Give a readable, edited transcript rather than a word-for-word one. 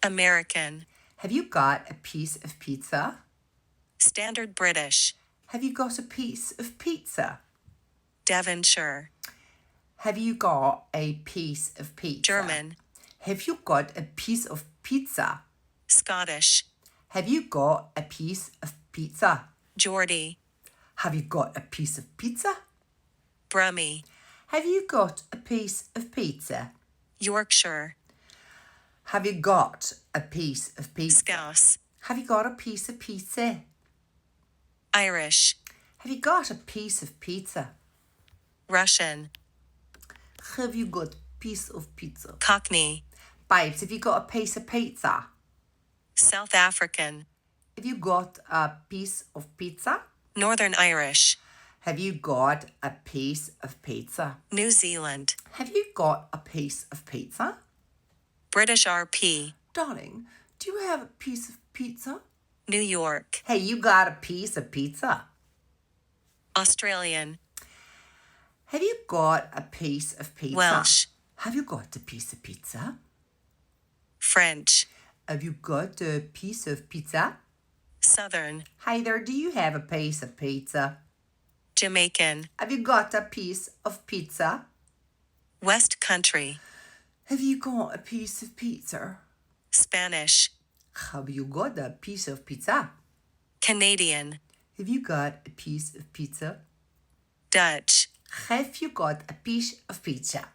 American. Have you got a piece of pizza? Standard British. Have you got a piece of pizza? Devonshire. Have you got a piece of pizza? German. Have you got a piece of pizza? Scottish. Have you got a piece of pizza? Geordie. Have you got a piece of pizza? Brummie. Have you got a piece of pizza? Yorkshire. Have you got a piece of pizza? Scouse. Have you got a piece of pizza? Irish. Have you got a piece of pizza? Russian. Have you got a piece of pizza? Cockney. Babes, have you got a piece of pizza? South African. Have you got a piece of pizza? Northern Irish. Have you got a piece of pizza? New Zealand. Have you got a piece of pizza? British RP. Darling, do you have a piece of pizza? New York. Hey, you got a piece of pizza? Australian. Have you got a piece of pizza? Welsh. Have you got a piece of pizza? French. Have you got a piece of pizza? Southern. Hi there, do you have a piece of pizza? Jamaican. Have you got a piece of pizza? West Country. Have you got a piece of pizza? Spanish. Have you got a piece of pizza? Canadian. Have you got a piece of pizza? Dutch. Have you got a piece of pizza?